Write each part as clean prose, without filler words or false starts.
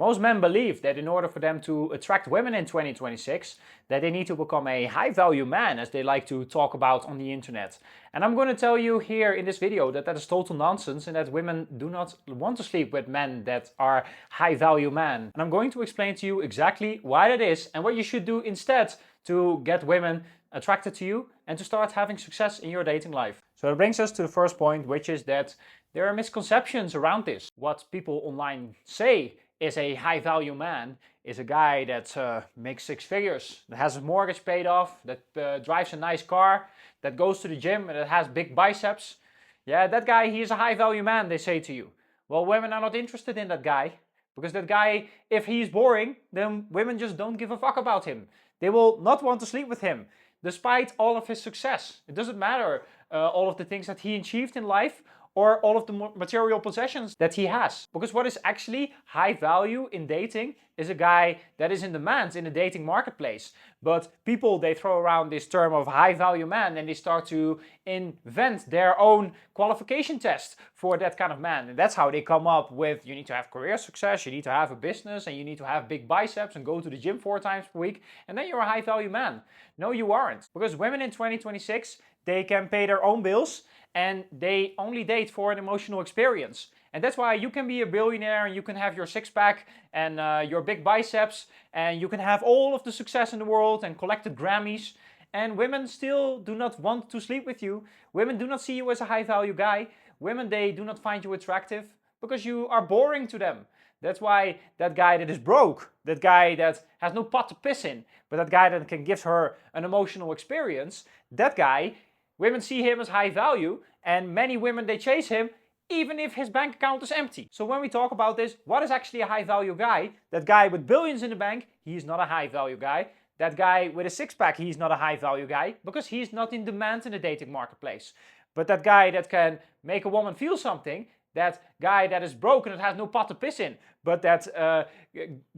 Most men believe that in order for them to attract women in 2026, that they need to become a high value man, as they like to talk about on the internet. And I'm going to tell you here in this video that that is total nonsense and that women do not want to sleep with men that are high value men. And I'm going to explain to you exactly why that is and what you should do instead to get women attracted to you and to start having success in your dating life. So that brings us to the first point, which is that there are misconceptions around this. What people online say is a high value man is a guy that makes 6 figures, that has a mortgage paid off, that drives a nice car, that goes to the gym and that has big biceps. Yeah, that guy, he is a high value man, they say to you. Well, women are not interested in that guy, because that guy, if he's boring, then women just don't give a fuck about him. They will not want to sleep with him, despite all of his success. It doesn't matter all of the things that he achieved in life or all of the material possessions that he has. Because what is actually high value in dating is a guy that is in demand in the dating marketplace. But people, they throw around this term of high value man and they start to invent their own qualification test for that kind of man. And that's how they come up with, you need to have career success, you need to have a business, and you need to have big biceps and go to the gym 4 times per week, and then you're a high value man. No, you aren't. Because women in 2026, they can pay their own bills and they only date for an emotional experience. And that's why you can be a billionaire and you can have your 6-pack and your big biceps and you can have all of the success in the world and collected Grammys, and women still do not want to sleep with you. Women do not see you as a high value guy. Women, they do not find you attractive because you are boring to them. That's why that guy that is broke, that guy that has no pot to piss in, but that guy that can give her an emotional experience, that guy, women see him as high value, and many women, they chase him even if his bank account is empty. So when we talk about this, what is actually a high value guy? That guy with billions in the bank, he's not a high value guy. That guy with a 6-pack, he's not a high value guy because he's not in demand in the dating marketplace. But that guy that can make a woman feel something, that guy that is broken, that has no pot to piss in, but that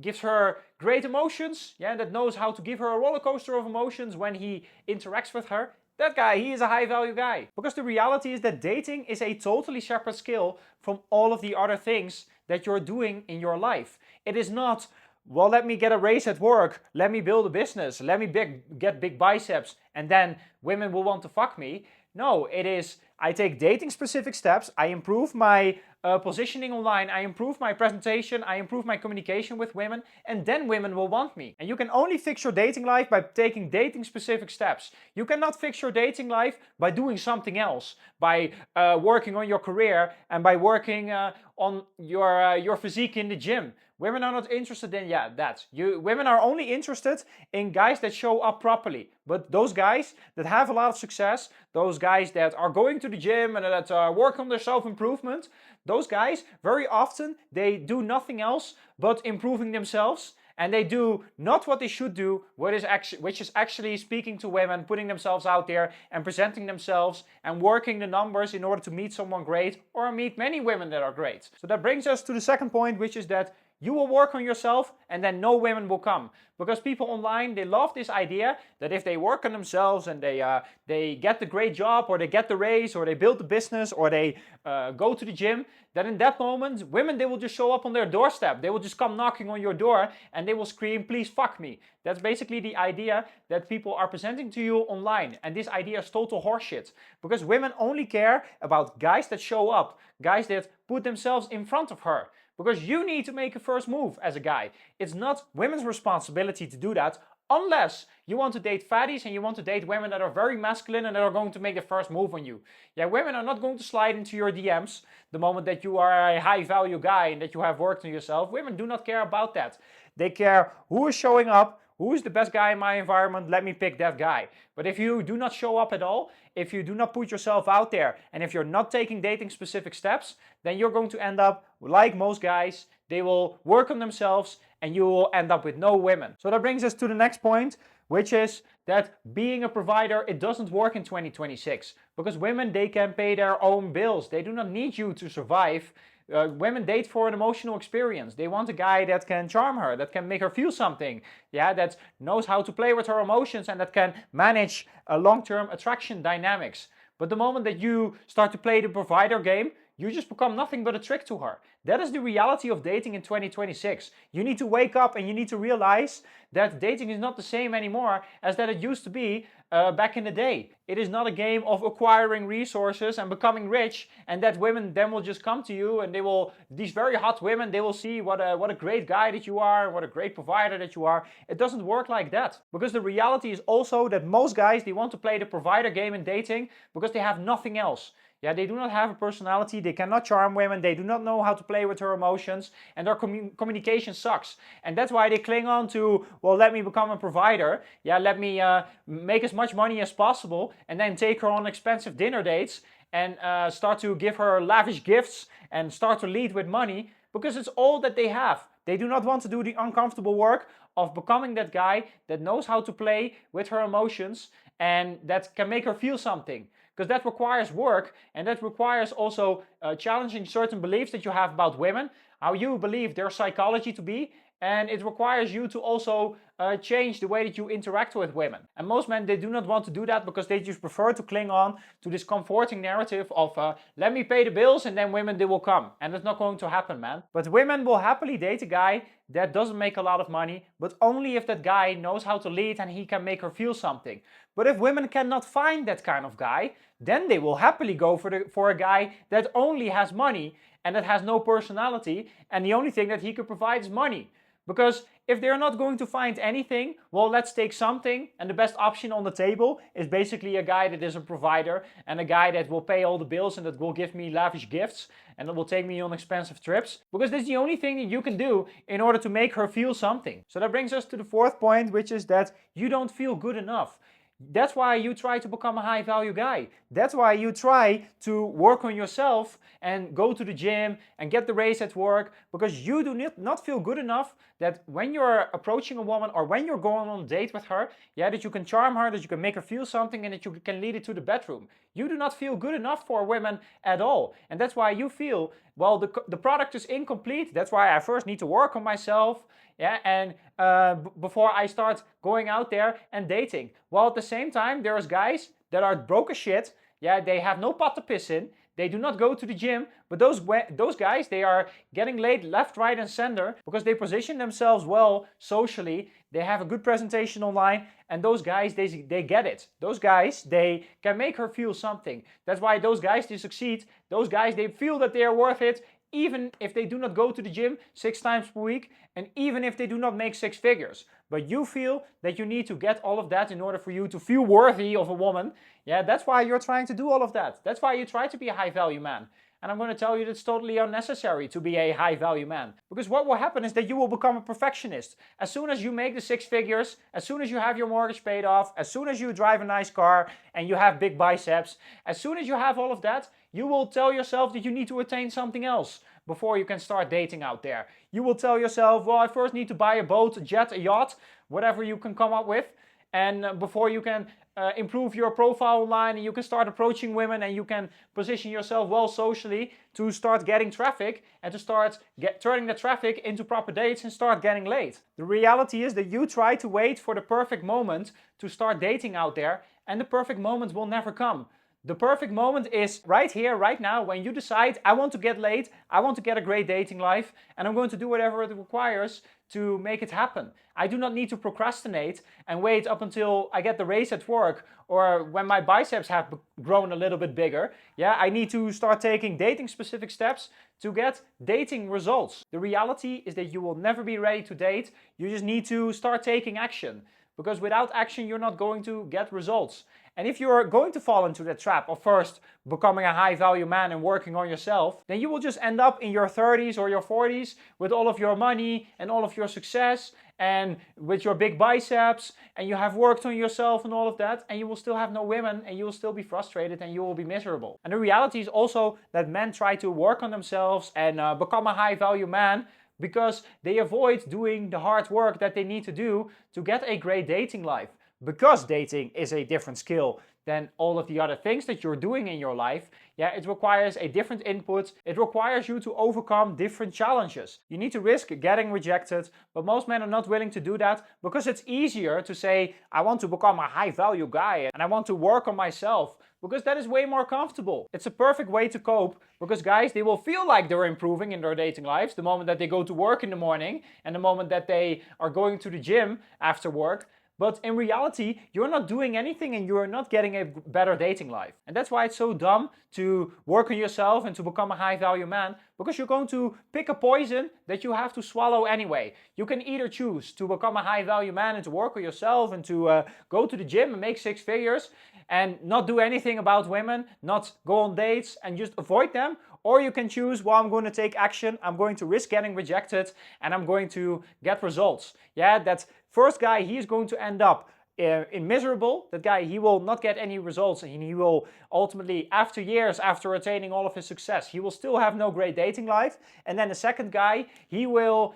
gives her great emotions, yeah, that knows how to give her a roller coaster of emotions when he interacts with her, that guy, he is a high value guy. Because the reality is that dating is a totally separate skill from all of the other things that you're doing in your life. It is not, well, let me get a raise at work, let me build a business, let me get big biceps, and then women will want to fuck me. No, it is, I take dating specific steps, I improve my positioning online, I improve my presentation, I improve my communication with women, and then women will want me. And you can only fix your dating life by taking dating specific steps. You cannot fix your dating life by doing something else, by working on your career and by working on your physique in the gym. Women are not interested in that. Women are only interested in guys that show up properly. But those guys that have a lot of success, those guys that are going to the gym and that work on their self-improvement, those guys, very often, they do nothing else but improving themselves. And they do not what they should do, which is actually speaking to women, putting themselves out there and presenting themselves and working the numbers in order to meet someone great or meet many women that are great. So that brings us to the second point, which is that you will work on yourself and then no women will come. Because people online, they love this idea that if they work on themselves and they get the great job or they get the raise or they build the business or they go to the gym, that in that moment, women, they will just show up on their doorstep. They will just come knocking on your door and they will scream, please fuck me. That's basically the idea that people are presenting to you online. And this idea is total horseshit. Because women only care about guys that show up, guys that put themselves in front of her. Because you need to make a first move as a guy. It's not women's responsibility to do that unless you want to date fatties and you want to date women that are very masculine and that are going to make the first move on you. Yeah, women are not going to slide into your DMs the moment that you are a high value guy and that you have worked on yourself. Women do not care about that. They care who is showing up, who is the best guy in my environment, let me pick that guy. But if you do not show up at all, if you do not put yourself out there, and if you're not taking dating specific steps, then you're going to end up like most guys. They will work on themselves and you will end up with no women. So that brings us to the next point, which is that being a provider, it doesn't work in 2026. Because women, they can pay their own bills. They do not need you to survive. Women date for an emotional experience. They want a guy that can charm her, that can make her feel something, yeah, that knows how to play with her emotions and that can manage long-term attraction dynamics. But the moment that you start to play the provider game, you just become nothing but a trick to her. That is the reality of dating in 2026. You need to wake up and you need to realize that dating is not the same anymore as that it used to be back in the day. It is not a game of acquiring resources and becoming rich, and that women then will just come to you and these very hot women, they will see what a great guy that you are, what a great provider that you are. It doesn't work like that. Because the reality is also that most guys, they want to play the provider game in dating because they have nothing else. Yeah, they do not have a personality, they cannot charm women, they do not know how to play with her emotions, and their communication sucks. And that's why they cling on to, well, let me become a provider, yeah, let me make as much money as possible, and then take her on expensive dinner dates, and start to give her lavish gifts, and start to lead with money, because it's all that they have. They do not want to do the uncomfortable work of becoming that guy that knows how to play with her emotions, and that can make her feel something. Because that requires work, and that requires also challenging certain beliefs that you have about women, how you believe their psychology to be, and it requires you to also change the way that you interact with women. And most men, they do not want to do that because they just prefer to cling on to this comforting narrative of let me pay the bills and then women, they will come. And that's not going to happen, man. But women will happily date a guy that doesn't make a lot of money, but only if that guy knows how to lead and he can make her feel something. But if women cannot find that kind of guy, then they will happily go for a guy that only has money and that has no personality, and the only thing that he could provide is money. Because if they're not going to find anything, well, let's take something, and the best option on the table is basically a guy that is a provider and a guy that will pay all the bills and that will give me lavish gifts and that will take me on expensive trips, because that's the only thing that you can do in order to make her feel something. So that brings us to the fourth point, which is that you don't feel good enough. That's why you try to become a high value guy. That's why you try to work on yourself and go to the gym and get the raise at work, because you do not feel good enough that when you're approaching a woman or when you're going on a date with her, yeah, that you can charm her, that you can make her feel something, and that you can lead it to the bedroom. You do not feel good enough for women at all. And that's why you feel, well, the product is incomplete. That's why I first need to work on myself. Yeah, and before I start going out there and dating. Well, at the same time, there's guys that are broke as shit. Yeah, they have no pot to piss in. They do not go to the gym, but those guys, they are getting laid left, right, and center because they position themselves well socially. They have a good presentation online, and those guys, they get it. Those guys, they can make her feel something. That's why those guys, they succeed. Those guys, they feel that they are worth it, even if they do not go to the gym 6 times per week, and even if they do not make 6 figures. But you feel that you need to get all of that in order for you to feel worthy of a woman. Yeah, that's why you're trying to do all of that. That's why you try to be a high value man. And I'm going to tell you that's totally unnecessary to be a high value man. Because what will happen is that you will become a perfectionist. As soon as you make the 6 figures, as soon as you have your mortgage paid off, as soon as you drive a nice car and you have big biceps, as soon as you have all of that, you will tell yourself that you need to attain something else before you can start dating out there. You will tell yourself, well, I first need to buy a boat, a jet, a yacht, whatever you can come up with. And before you can improve your profile online and you can start approaching women and you can position yourself well socially to start getting traffic and to start turning the traffic into proper dates and start getting laid. The reality is that you try to wait for the perfect moment to start dating out there, and the perfect moment will never come. The perfect moment is right here, right now, when you decide, I want to get laid, I want to get a great dating life, and I'm going to do whatever it requires to make it happen. I do not need to procrastinate and wait up until I get the raise at work or when my biceps have grown a little bit bigger. Yeah, I need to start taking dating specific steps to get dating results. The reality is that you will never be ready to date. You just need to start taking action. Because without action, you're not going to get results. And if you're going to fall into that trap of first becoming a high value man and working on yourself, then you will just end up in your 30s or your 40s with all of your money and all of your success and with your big biceps, and you have worked on yourself and all of that, and you will still have no women and you will still be frustrated and you will be miserable. And the reality is also that men try to work on themselves and become a high value man because they avoid doing the hard work that they need to do to get a great dating life. Because dating is a different skill than all of the other things that you're doing in your life. Yeah, it requires a different input. It requires you to overcome different challenges. You need to risk getting rejected, but most men are not willing to do that because it's easier to say, I want to become a high value guy and I want to work on myself, because that is way more comfortable. It's a perfect way to cope, because guys, they will feel like they're improving in their dating lives the moment that they go to work in the morning and the moment that they are going to the gym after work. But in reality, you're not doing anything and you're not getting a better dating life. And that's why it's so dumb to work on yourself and to become a high value man, because you're going to pick a poison that you have to swallow anyway. You can either choose to become a high value man and to work on yourself and to go to the gym and make 6 figures and not do anything about women, not go on dates and just avoid them. Or you can choose, well, I'm going to take action, I'm going to risk getting rejected, and I'm going to get results. Yeah, that first guy, he is going to end up in miserable. That guy, he will not get any results, and he will ultimately, after years, after attaining all of his success, he will still have no great dating life. And then the second guy, he will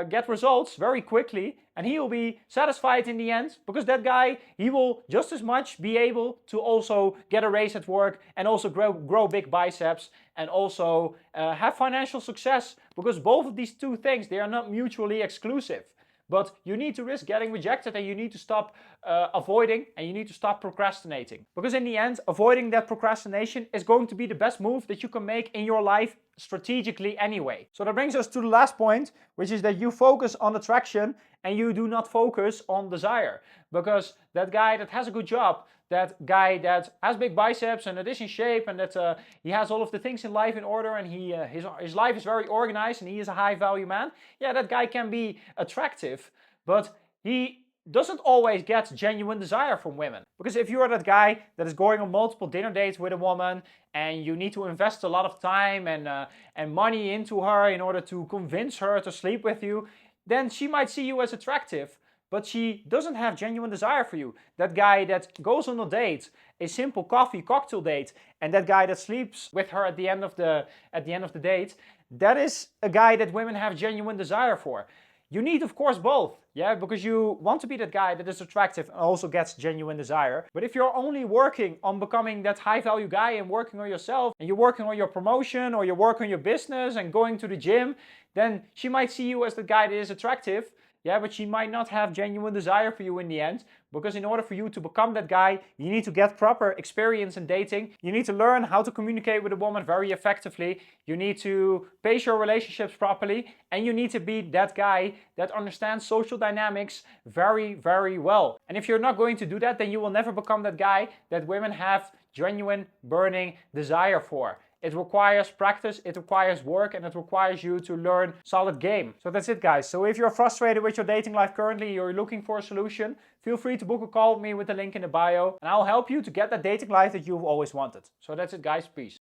get results very quickly, and he will be satisfied in the end, because that guy, he will just as much be able to also get a raise at work and also grow big biceps and also have financial success, because both of these two things, they are not mutually exclusive. But you need to risk getting rejected, and you need to stop avoiding, and you need to stop procrastinating. Because in the end, avoiding that procrastination is going to be the best move that you can make in your life strategically anyway. So that brings us to the last point, which is that you focus on attraction and you do not focus on desire. Because that guy that has a good job, that guy that has big biceps and that is in shape and that he has all of the things in life in order and his life is very organized and he is a high value man, yeah, that guy can be attractive, but he doesn't always get genuine desire from women. Because if you are that guy that is going on multiple dinner dates with a woman and you need to invest a lot of time and money into her in order to convince her to sleep with you, then she might see you as attractive, but she doesn't have genuine desire for you. That guy that goes on a date, a simple coffee cocktail date, and that guy that sleeps with her at the end of the date, that is a guy that women have genuine desire for. You need, of course, both, yeah, because you want to be that guy that is attractive and also gets genuine desire. But if you're only working on becoming that high value guy and working on yourself, and you're working on your promotion or you work on your business and going to the gym, then she might see you as the guy that is attractive, yeah, but she might not have genuine desire for you in the end, because in order for you to become that guy, you need to get proper experience in dating. You need to learn how to communicate with a woman very effectively. You need to pace your relationships properly, and you need to be that guy that understands social dynamics very, very well. And if you're not going to do that, then you will never become that guy that women have genuine, burning desire for. It requires practice, it requires work, and it requires you to learn solid game. So that's it, guys. So if you're frustrated with your dating life currently, you're looking for a solution, feel free to book a call with me with the link in the bio, and I'll help you to get that dating life that you've always wanted. So that's it, guys. Peace.